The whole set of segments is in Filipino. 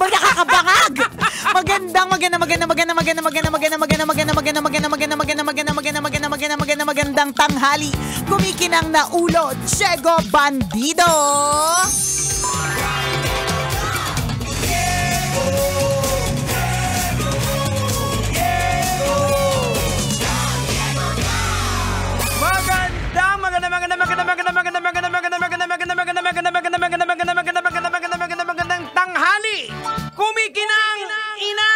nakakabangag. Magandang tanghali. Kumikinang na ulo, Diego Bandido. Magandang tanghali. Kumikinang ina.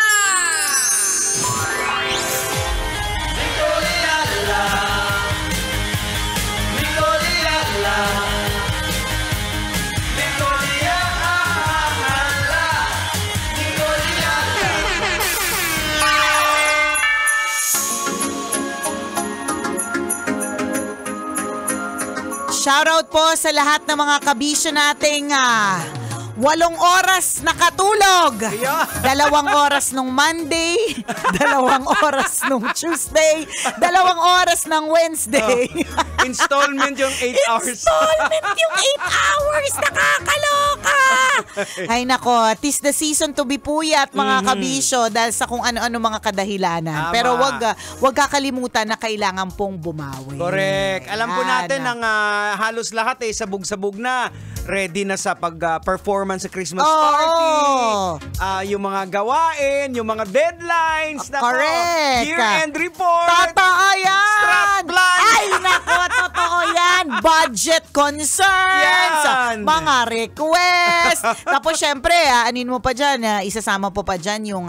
Shoutout po sa lahat ng mga kabisyo nating 8 oras nakatulog. 2 oras nung Monday, 2 oras nung Tuesday, 2 oras ng Wednesday. Installment yung 8 hours. Installment yung 8 hours. Nakakaloka. Ay nako, tis the season to be puyat mga kabisyo dahil sa kung ano-ano mga kadahilanan. Tama. Pero wag kakalimutan na kailangan pong bumawi. Correct. Alam po natin ang halos lahat sabog-sabog na. Ready na sa pag-performance sa Christmas party. Yung mga gawain, yung mga deadlines. Correct. Year-end report. Totoo yan. Strat plan. Ay, nako, totoo yan. Budget concerns. Yan. Mga request. Tapos, syempre, anin mo pa dyan, isasama po pa dyan yung,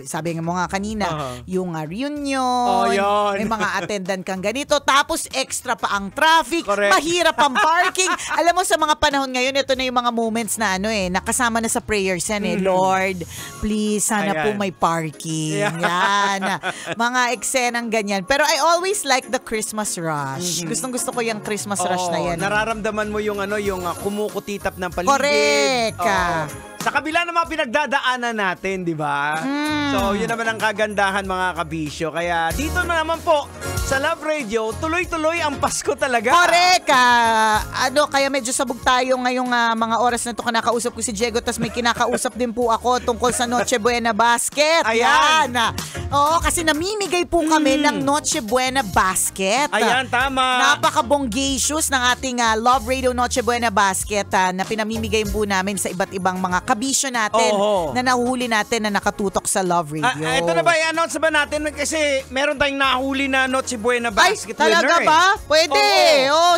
sabi mo nga kanina, yung reunion. Yun. May mga attendant kang ganito. Tapos, extra pa ang traffic. Correct. Mahirap ang parking. Alam mo, sa mga panahon ngayon, ito na yung mga moments na nakasama na sa prayers yan Lord, please, sana po may parking. Yan. Mga eksenang ganyan. Pero I always like the Christmas rush. Gustong-gusto ko yung Christmas rush na yan. Nararamdaman mo yung yung kumukutitap ng paligid. Correct. Sa kabila ng mga pinagdadaanan natin, di ba? So, yun naman ang kagandahan mga kabisyo. Kaya dito na naman po sa Love Radio, tuloy-tuloy ang Pasko talaga. Correct. Kaya medyo sabog tayo ngayong mga oras na ito. Kinakausap ko si Diego, tas may kinakausap din po ako tungkol sa Noche Buena Basket. Ayan. Oo, kasi namimigay po kami ng Noche Buena Basket. Ayan, tama. Napaka-bongacious ng ating Love Radio Noche Buena Basket na pinamimigay po namin sa iba't ibang mga kabisyo natin na nahuhuli natin na nakatutok sa Love Radio. Ito na ba, i-announce ba natin? Kasi meron tayong nahuli na Noche Buena Basket winner. Talaga ba? Pwede.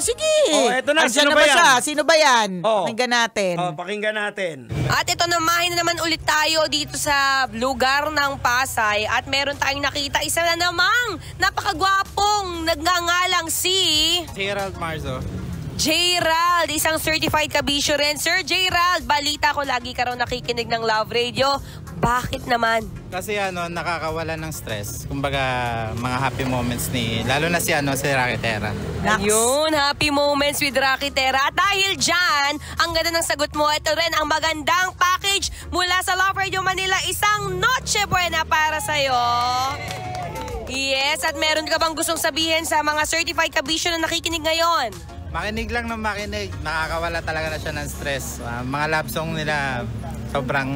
Sige. Ito na. Sino ba yan? Sino ba yan? Pakinggan natin. Pakinggan natin. At ito naman ulit tayo dito sa lugar ng Pasay at meron tayong nakita isa na namang napakagwapong nagngangalang si Gerald Marzo. Gerald, isang certified kabisyo rin. Sir Gerald, balita ko lagi ka raw nakikinig ng Love Radio. Bakit naman? Kasi nakakawala ng stress. Kumbaga, mga happy moments lalo na si Rocky Terra. Ayun, happy moments with Rocky Terra. At dahil dyan, ang ganda ng sagot mo, ito rin ang magandang package mula sa Love Radio Manila. Isang Noche Buena para sa'yo. Yes, at meron ka bang gustong sabihin sa mga certified kabisyo na nakikinig ngayon? Makinig lang ng makinig. Nakakawala talaga na siya ng stress. Mga love song nila, sobrang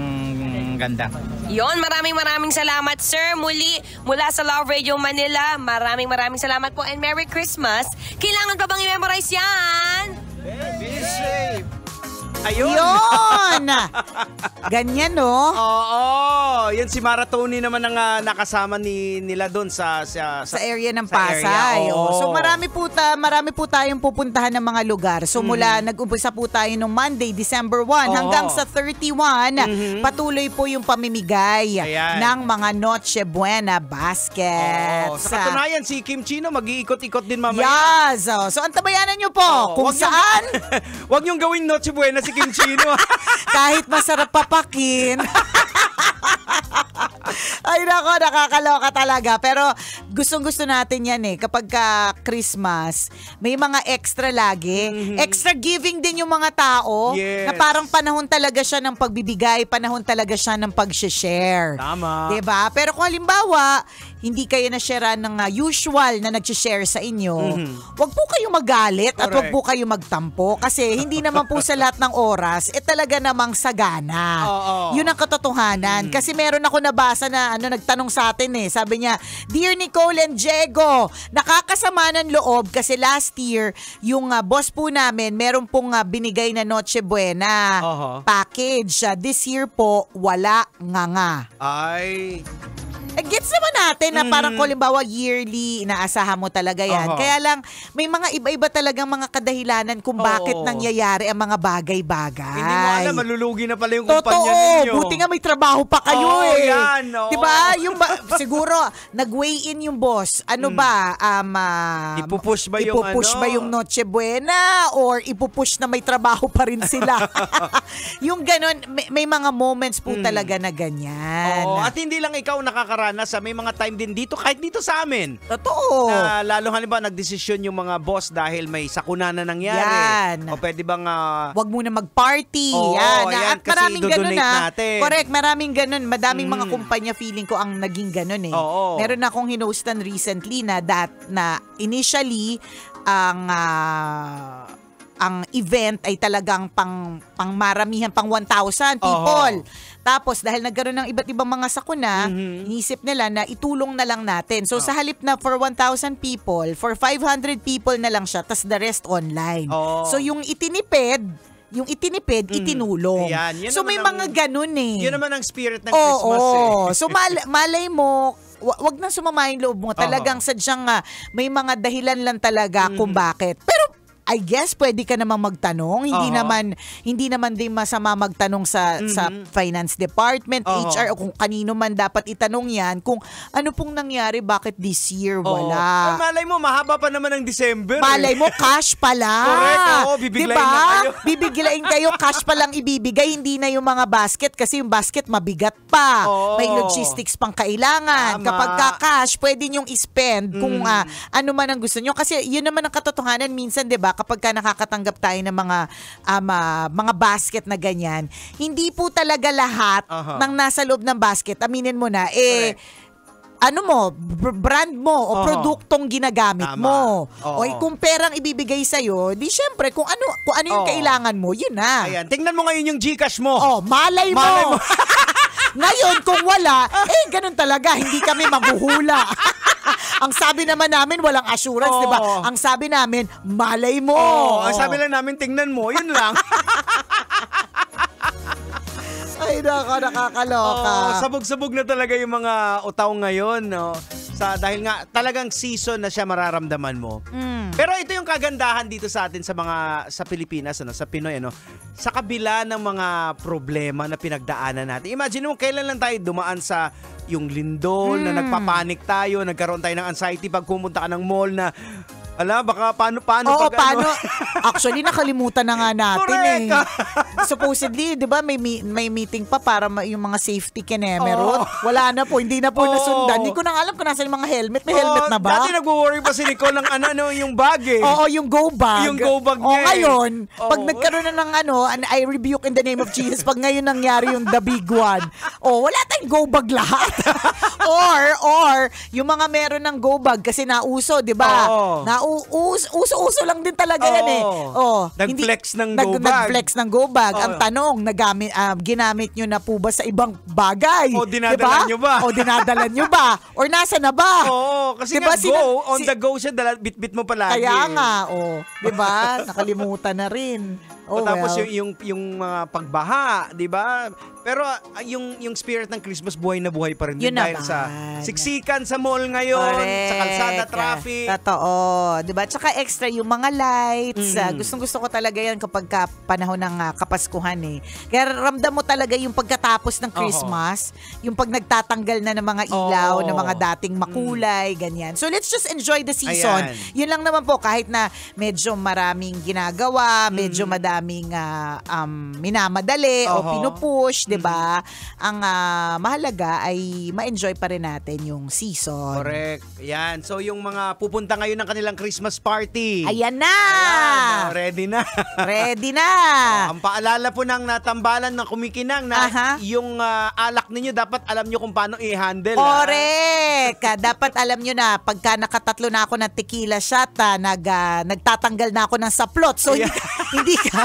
ganda. Yon, maraming salamat, sir. Muli, mula sa Love Radio Manila, maraming salamat po and Merry Christmas. Kailangan ka bang i-memorize yan? Be safe. Ayun. Yun! Ganyan, no? Oo. Yan si Maratoni naman ang nakasama nila doon sa area ng sa Pasay. area. Oo. So marami po tayong pupuntahan ng mga lugar. So mula nag-umpisa po tayo nung Monday, December 1 hanggang sa 31, patuloy po yung pamimigay ng mga Noche Buena baskets. Sa katunayan, si Kim Chino mag-iikot-ikot din mamaya. Yes! So antabayanan nyo po kung saan. Huwag niyong gawing Noche Buena si Kim Chino. Kahit masarap papakin. Ay nako, nakakaloka talaga. Pero gustong-gusto natin yan kapag Christmas, may mga extra lagi. Extra giving din yung mga tao na parang panahon talaga siya ng pagbibigay, panahon talaga siya ng pag-share. Tama. Diba? Pero kung halimbawa, hindi kayo na-sharean ng usual na nag-share sa inyo, wag po kayong magalit at wag po kayong magtampo kasi hindi naman po sa lahat ng oras talaga namang sagana. Yun ang katotohanan. Kasi meron ako nabasa na nagtanong sa atin sabi niya, Dear Nicole and Diego, nakakasama ng loob kasi last year, yung boss po namin, meron pong binigay na Noche Buena package. This year po, wala nga. Ay... Gets naman natin na parang halimbawa yearly, inaasahan mo talaga yan. Kaya lang, may mga iba-iba talagang mga kadahilanan kung bakit nangyayari ang mga bagay-bagay. Hindi mo alam, malulugi na pala yung kumpanya ninyo. Buti nga may trabaho pa kayo Yan. Diba? Siguro, nag-weigh in yung boss. Ano ba? Ipupush ba yung Noche Buena or ipupush na may trabaho pa rin sila? Yung ganon, may mga moments po talaga na ganyan. At hindi lang ikaw nakakaranas, may mga time din dito, kahit dito sa amin. Totoo. Lalo halimbawa, nagdesisyon yung mga boss dahil may sakuna na nangyari. Yan. O pwede bang... wag muna mag-party. At maraming ganun natin. Correct, maraming ganun. Madaming mga kumpanya feeling ko ang naging ganun Meron akong hinostan recently na initially ang event ay talagang pang maramihan, pang 1,000 people. Tapos dahil nagkaroon ng iba't ibang mga sakuna, inisip nila na itulong na lang natin. So sa halip na for 1,000 people, for 500 people na lang siya, tas the rest online. So yung itinipid, itinulong. Ayan, so may mga ganun Yun naman ang spirit ng Christmas So malay mo, wag nang sumama yung loob mo. Talagang sadyang may mga dahilan lang talaga kung bakit. Pero I guess pwede ka namang magtanong. Hindi naman din masama magtanong sa finance department, HR, o kung kanino man dapat itanong yan kung ano pong nangyari, bakit this year wala. Malay mo, mahaba pa naman ng December. Malay mo, cash pala. Correct, bibiglayin na kayo. Bibiglayin kayo, cash pa lang ibibigay, hindi na yung mga basket kasi yung basket mabigat pa. May logistics pang kailangan. Tama. Kapag cash, pwede nyong i-spend kung ano man ang gusto nyo. Kasi yun naman ang katotohanan minsan, 'di ba? Kapag nakakatanggap tayo ng mga basket na ganyan, hindi po talaga lahat ng nasa loob ng basket, aminin mo na, brand mo o produktong ginagamit mo. O kung perang ibibigay sa'yo, di syempre, kung ano yung kailangan mo, yun na. Ayan, tingnan mo ngayon yung GCash mo. Malay mo. Ngayon, kung wala, ganun talaga, hindi kami maghuhula. Ang sabi naman namin, walang assurance, di ba? Ang sabi namin, malay mo. Ang sabi lang namin, tingnan mo, yun lang. Ay, nakakaloka. Sabog-sabog na talaga yung mga utaw ngayon, no? Dahil nga talagang season na siya mararamdaman mo. Pero ito yung kagandahan dito sa atin sa Pilipinas, sa Pinoy, sa kabila ng mga problema na pinagdaanan natin. Imagine mo, kailan lang tayo dumaan sa yung lindol na nagpapanik tayo, nagkaroon tayo ng anxiety pag pumunta ka ng mall na baka paano Actually, nakalimutan na nga natin. Correct. Supposedly, di ba, may meeting pa para yung mga safety meron. Wala na po, hindi na po nasundan. Hindi ko na alam kung nasa yung mga helmet. May helmet na ba? Dati nag-worry pa si Nicole ng yung bag yung go bag. Yung go bag niya. Ngayon, pag nagkaroon na ng I rebuke in the name of Jesus, pag ngayon nangyari yung the big one, wala tayong go bag lahat. or yung mga meron ng go bag kasi nauso, di ba? Uso-uso lang din talaga yan Nag-flex ng go bag. Nag-flex ng go bag. Ang tanong, ginamit nyo na po ba sa ibang bagay? Dinadala nyo ba? Dinadala nyo ba? Or nasa na ba? Kasi diba, on the go siya, bit-bit mo palagi. Kaya nga, diba? Nakalimutan na rin. Tapos yung mga pagbaha, di ba? Pero yung spirit ng Christmas buhay na buhay pa rin din dahil sa siksikan sa mall ngayon, sa kalsada, traffic. Totoo. Di ba? Tsaka extra yung mga lights. Gustong-gusto ko talaga yan kapag panahon ng Kapaskuhan Kaya ramdam mo talaga yung pagkatapos ng Christmas, yung pag nagtatanggal na ng mga ilaw, ng mga dating makulay, ganyan. So let's just enjoy the season. Ayan. Yun lang naman po, kahit na medyo maraming ginagawa, medyo madaming minamadali o pinupush, 'di ba? Ang mahalaga ay ma-enjoy pa rin natin yung season. Correct. Yan. So yung mga pupunta ngayon ng kanilang Christmas party. Ayan na! Ayan, ready na. Ready na! Ang paalala po ng natambalan ng kumikinang na yung alak ninyo dapat alam nyo kung paano i-handle. Correct! Dapat alam nyo na pagka nakatatlo na ako ng tequila shot, nagtatanggal na ako ng saplot. So hindi ka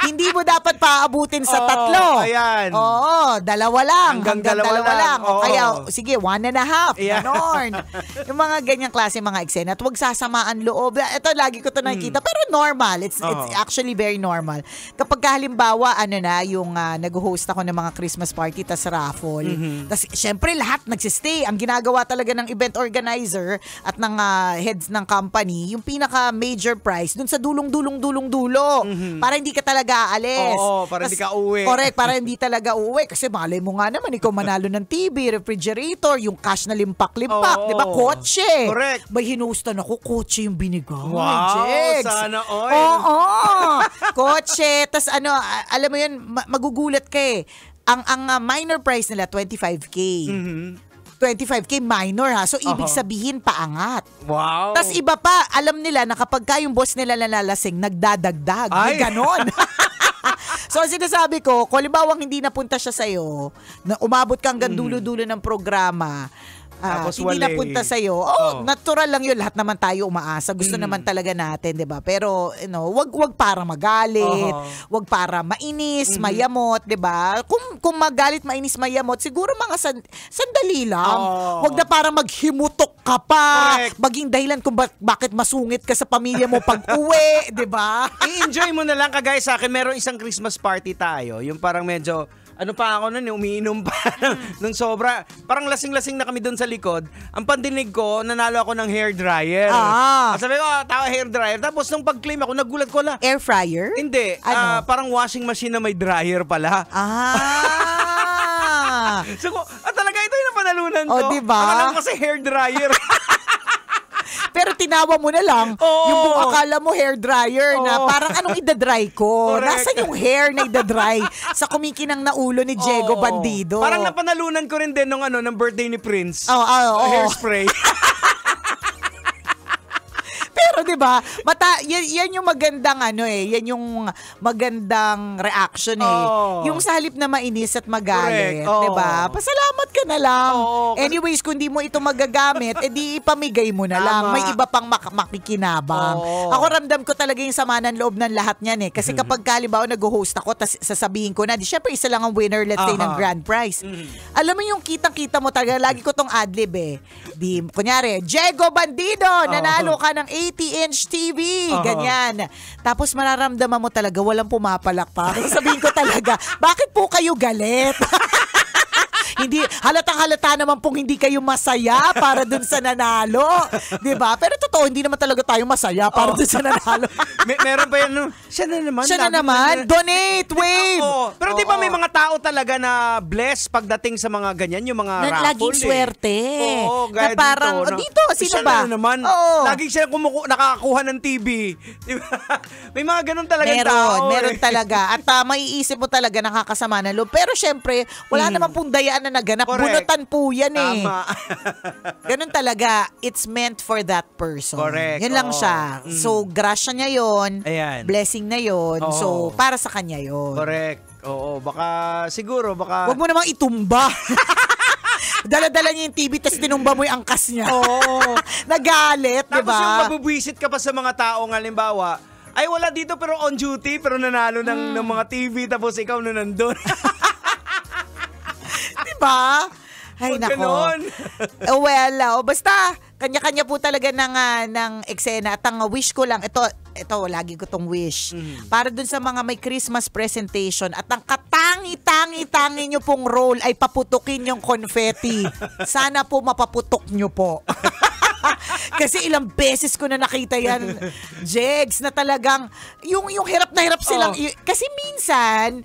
hindi mo dapat paabutin sa tatlo. Ayan. Oo, dalawa lang. Hanggang dalawa lang. O kaya, sige, 1.5. Yeah. Ganon. Yung mga ganyang klase mga eksena. At huwag sasamaan loob. Ito, lagi ko ito nakikita. Pero normal. It's actually very normal. Kapag halimbawa, yung nag-host ako ng mga Christmas party, tas raffle. Tas syempre, lahat nagsistay. Ang ginagawa talaga ng event organizer at ng heads ng company, yung pinaka-major prize, dun sa dulong-dulo. Para hindi ka talaga aalis. Oo, para hindi ka uwi. Correct, para hindi talaga uwi. Kasi malay mo nga naman, ikaw manalo ng TV, refrigerator, yung cash na limpak-limpak, di ba? Kotse. Correct. May hinustan ako, kotse yung binigay. Wow, Jegs. sana all. Oo. Kotse. Tapos alam mo yun, magugulat ka eh. Ang minor prize nila, 25K. 25K minor ha. So, ibig sabihin, paangat. Wow. Tapos iba pa, alam nila na kapag yung boss nila nalalasing, nagdadagdag. May ganon. So, sinasabi ko, kung halimbawa hindi napunta siya sa'yo, na umabot ka hanggang dulo-dulo ng programa, tapos hindi napunta sa'yo, natural lang yun. Lahat naman tayo umaasa. Gusto naman talaga natin, di ba? Pero, wag para magalit, wag para mainis, mayamot, di ba? Kung magalit, mainis, mayamot, siguro mga sandali lang. Wag na para maghimutok ka pa. Correct. Maging dahilan kung bakit masungit ka sa pamilya mo pag uwi, di ba? I-enjoy mo na lang. Kagaya sa akin, meron isang Christmas party tayo. Yung parang medyo, pa ako nun, umiinom pa nung sobra. Parang lasing-lasing na kami doon sa likod. Ang pandinig ko, nanalo ako ng hair dryer. Sabi ko, tawa hair dryer. Tapos nung pag-claim ako, nagulat ko lang. Air fryer? Hindi. Parang washing machine na may dryer pala. So, talaga ito yung napanalunan ko. Diba? Akala ko kasi hair dryer. Pero tinawa mo na lang yung buong akala mo hair dryer na parang anong idadry ko? Correct. Nasaan yung hair na idadry sa kumikinang na ulo ni Diego Bandido? Parang napanalunan ko rin din nung ng birthday ni Prince. Hairspray. Pero 'di ba? Yan yung magandang yan yung magandang reaction Yung sa halip na mainis at magalit, 'di ba? Pasalamat ka na lang. Anyways, kung di mo ito magagamit, edi ipamigay mo na lang. May iba pang makikinabang. Ako ramdam ko talaga yung sama ng loob ng lahat niyan Kasi kapag halimbawa nag-host ako, tas sasabihin ko na, di syempre isa lang ang winner, let's say, ng grand prize. Alam mo yung kitang-kita mo talaga, lagi ko tong adlib Di, kunyari, Diego Bandido, nanalo ka ng 80-inch TV. Ganyan. Tapos mararamdaman mo talaga, walang pumapalakpak. Sabihin ko talaga, bakit po kayo galit? Hindi, halatang-halata naman pong hindi kayo masaya para dun sa nanalo. Diba? Pero totoo, hindi naman talaga tayo masaya para dun sa nanalo. Meron pa yan, siya na naman. Donate, wave. Pero di ba may mga tao talaga na bless pagdating sa mga ganyan, yung mga raffle. Laging swerte. Gaya na parang, dito, sino ba? Na naman. Laging siya nakakakuha ng TV. Diba? May mga ganun talaga tao. Meron talaga. At maiisip mo talaga nakakasama ng loob. Pero syempre, wala naman pong dayaan na naganap. Correct. Bunutan po yan Tama. Ganun talaga. It's meant for that person. Correct. Yun lang siya. So, grasya niya yun. Ayan. Blessing na yun. So, para sa kanya yun. Correct. Oo, siguro. Huwag mo namang itumba. Dala-dala niya yung TV, tapos tinumba mo yung angkas niya. Nagalit, di ba? Tapos yung mabubwisit ka pa sa mga tao, halimbawa, ay wala dito pero on duty, pero nanalo ng mga TV, tapos ikaw na nandun. Diba? Ay, nako. Basta, kanya-kanya po talaga ng eksena. At ang wish ko lang, ito, lagi ko tong wish. Para dun sa mga may Christmas presentation at ang katangi-tangi nyo pong role ay paputukin yung confetti. Sana po mapaputok nyo po. Kasi ilang beses ko na nakita yan, Jegs, na talagang, yung hirap na hirap silang, kasi minsan,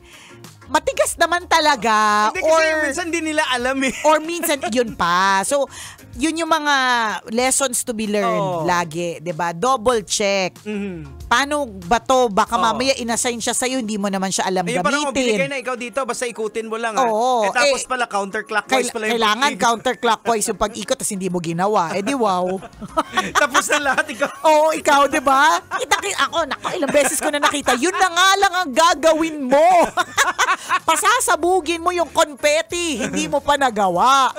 matigas naman talaga. Hindi kasi minsan di nila alam Or minsan, yun pa. So, yun yung mga lessons to be learned lagi, 'di ba? Double check. paano ba to? Baka mamaya inassign siya sa'yo, hindi mo naman siya alam gamitin. Parang binigay na ikaw dito, basta ikutin mo lang. Oo. Tapos pala counterclockwise pala yung kailangan counterclockwise yung pag-ikot tapos hindi mo ginawa. Di wow. Tapos na lahat ikaw. Oo, ikaw, di ba? Ilang beses ko na nakita, yun na nga lang ang gagawin mo. Pasasabugin mo yung confetti, hindi mo pa nagawa.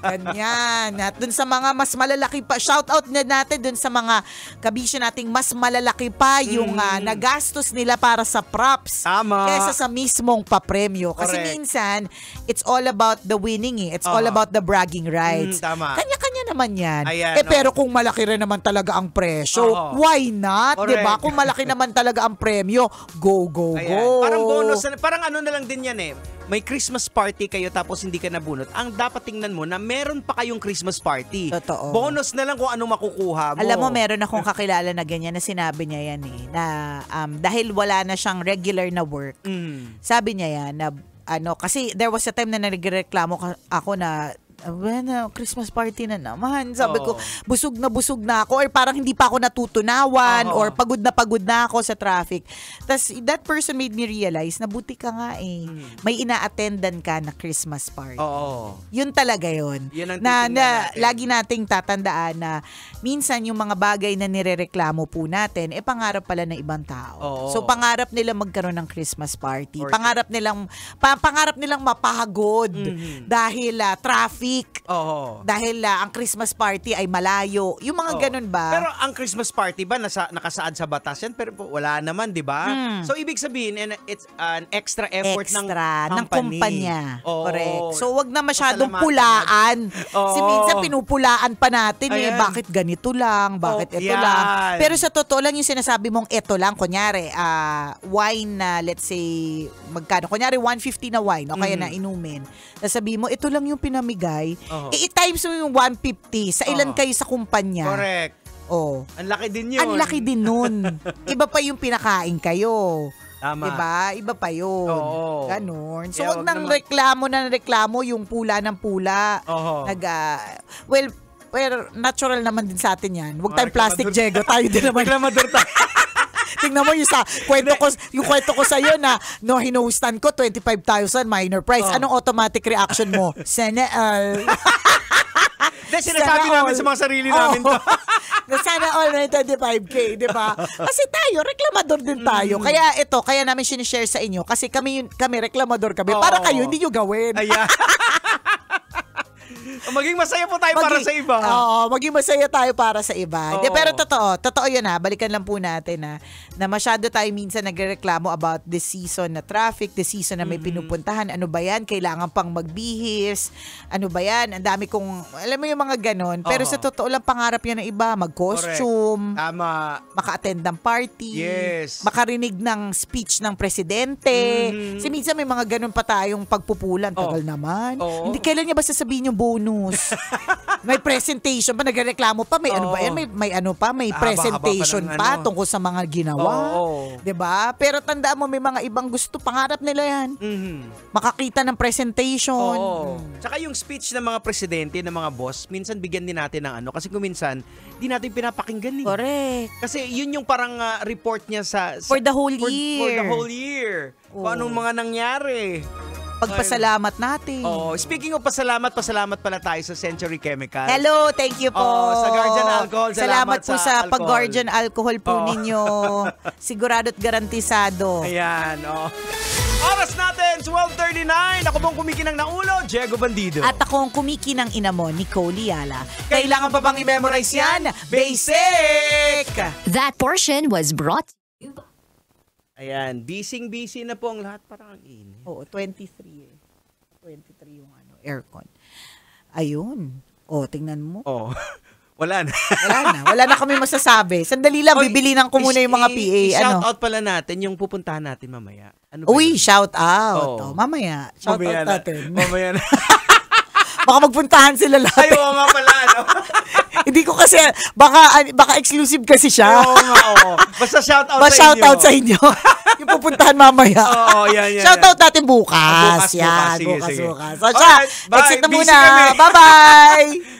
Ganyan. At dun sa mga mas malalaki pa, shout out na natin dun sa mga kabisyo nating mas malalaki pa yung nagastos nila para sa props. Tama. Kesa sa mismong papremyo. Kasi minsan, it's all about the winning It's all about the bragging rights. Tama. Kanya-kanya naman yan. Ayan, pero kung malaki rin naman talaga ang presyo, why not? Diba? Kung malaki naman talaga ang premyo, go. Parang bonus, parang ano na lang din yan may Christmas party kayo tapos hindi ka nabunot. Ang dapat tingnan mo na meron pa kayong Christmas party. Totoo. Bonus na lang kung ano makukuha mo. Alam mo, meron akong kakilala na ganyan na sinabi niya yan na dahil wala na siyang regular na work, sabi niya yan na kasi there was a time na nagreklamo ako na Christmas party na naman. Sabi ko, busog na ako or parang hindi pa ako natutunawan or pagod na ako sa traffic. Tapos that person made me realize na buti ka nga may ina-attendan ka na Christmas party. Yun talaga yun. Yun ang na lagi nating tatandaan na minsan yung mga bagay na nirereklamo po natin, pangarap pala ng ibang tao. So pangarap nila magkaroon ng Christmas party. Pangarap nilang mapahagod dahil traffic. Dahil ang Christmas party ay malayo. Yung mga ganun ba? Pero ang Christmas party ba nakasaad sa batas yan? Pero wala naman, di ba? So ibig sabihin, it's an extra effort ng kumpanya. Correct. So wag na masyadong pulaan. Kasi minsan pinupulaan pa natin bakit ganito lang? Bakit ito lang? Pero sa totoo lang yung sinasabi mong ito lang, kunyari, wine na let's say, magkano? Kunyari 150 na wine o kaya na inumin. Sasabihin mo, ito lang yung pinamigay. I-times mo yung 150 sa ilan kayo sa kumpanya. Correct. Ang laki din yun. Ang laki din nun. Iba pa yung pinakain kayo. Tama. Diba? Iba pa yun. Ganon. So, wag nang reklamo yung pula ng pula. Well, natural naman din sa atin yan. Huwag tayong plastic, Diego. Tayo din naman. Reklamador tayo. Tingnan mo yung kwento ko sa iyo na hinustan ko 25,000 minor price. Anong automatic reaction mo? Sana sinasabi namin sa mga sarili namin to. Sana all na 25K, di ba? Kasi tayo, reklamador din tayo. Kaya namin sinishare sa inyo. Kasi kami reklamador kami. Para kayo, hindi nyo gawin. Ayan. Maging masaya po tayo para sa iba. Maging masaya tayo para sa iba. Pero totoo yun balikan lang po natin na masyado tayo minsan nagreklamo about this season na traffic, this season na may pinupuntahan. Ano ba yan? Kailangan pang magbihis. Ano ba yan? Ang dami kong, alam mo yung mga ganon. Pero sa totoo lang, pangarap yan ng iba. Mag-costume. Tama. Maka-attend ng party. Yes. Makarinig ng speech ng presidente. Kasi minsan may mga ganon pa tayong pagpupulan. Tagal naman. Hindi kailan niya ba sasabihin yung bonus? May presentation pa, nagreklamo pa, may ano ba yan? May presentation pa tungkol sa mga ginawa. 'Di ba? Pero tandaan mo, may mga ibang gusto, pangarap nila yan. Makakita ng presentation. Tsaka yung speech ng mga presidente, ng mga boss, minsan bigyan din natin ng kasi kung minsan di natin pinapakinggan. Correct. Kasi yun yung parang report niya for the whole year. For the whole year. Kung anong mga nangyari. Pagpasalamat natin. Speaking of pasalamat pala tayo sa Century Chemicals. Hello, thank you po. Sa Guardian Alcohol. Salamat po sa pag-Guardian Alcohol po ninyo. Sigurado't garantisado. Ayan, Oras natin, 12:39. Ako pong kumikinang na ulo, Diego Bandido. At akong kumikinang ina mo, Nicole Liala. Kailangan pa bang i-memorize yan? Basic! That portion was brought. Ayan, busy na po ang lahat, parang ang init. 23 yung aircon. Ayun. Tingnan mo. Wala na. Wala na kami masasabi. Sandali lang, bibili ko muna yung mga PA. Shout out pala natin yung pupuntahan natin mamaya. Shout out. Mamaya. Shout out natin. Mamaya na. Baka magpuntahan sila lahat. Ay, oo nga pala, Hindi ko kasi, baka exclusive kasi siya. Oo. Basta shout out sa inyo. Yung pupuntahan mamaya. Yan. Shout out natin bukas. Bukas. So siya, exit na muna. Bye-bye!